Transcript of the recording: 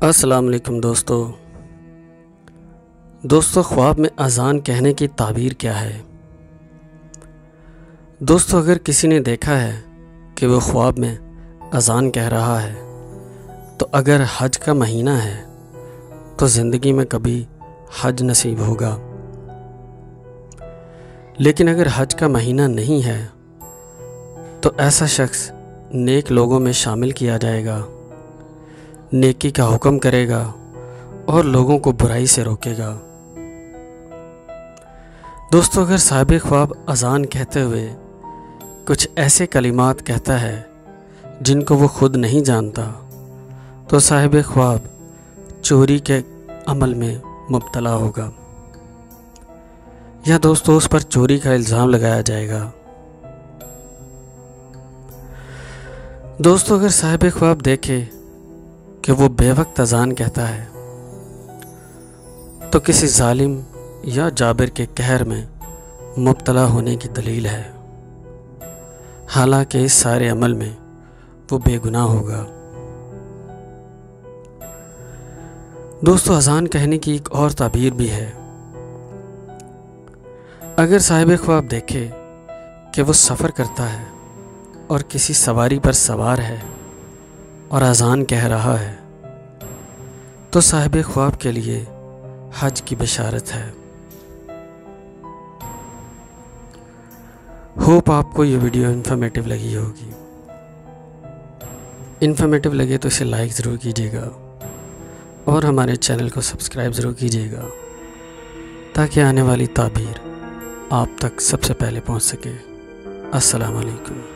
अस्सलाम वालेकुम दोस्तों ख्वाब में अज़ान कहने की ताबीर क्या है। दोस्तों, अगर किसी ने देखा है कि वो ख्वाब में अज़ान कह रहा है तो अगर हज का महीना है तो ज़िंदगी में कभी हज नसीब होगा। लेकिन अगर हज का महीना नहीं है तो ऐसा शख्स नेक लोगों में शामिल किया जाएगा, नेकी का हुक्म करेगा और लोगों को बुराई से रोकेगा। दोस्तों, अगर साहिब ख्वाब अज़ान कहते हुए कुछ ऐसे कलिमात कहता है जिनको वो खुद नहीं जानता तो साहिब ख्वाब चोरी के अमल में मुब्तला होगा या दोस्तों उस पर चोरी का इल्ज़ाम लगाया जाएगा। दोस्तों, अगर साहिब ख्वाब देखे कि वो बेवक्त अज़ान कहता है तो किसी जालिम या जाबिर के कहर में मुब्तला होने की दलील है, हालांकि इस सारे अमल में वो बेगुनाह होगा। दोस्तों, अज़ान कहने की एक और ताबीर भी है। अगर साहिब ख्वाब देखे कि वो सफ़र करता है और किसी सवारी पर सवार है और अज़ान कह रहा है तो साहिब ख्वाब के लिए हज की बशारत है। होप आपको ये वीडियो इन्फॉर्मेटिव लगी होगी। इन्फॉर्मेटिव लगे तो इसे लाइक ज़रूर कीजिएगा और हमारे चैनल को सब्सक्राइब ज़रूर कीजिएगा ताकि आने वाली ताबीर आप तक सबसे पहले पहुंच सके। अस्सलाम वालेकुम।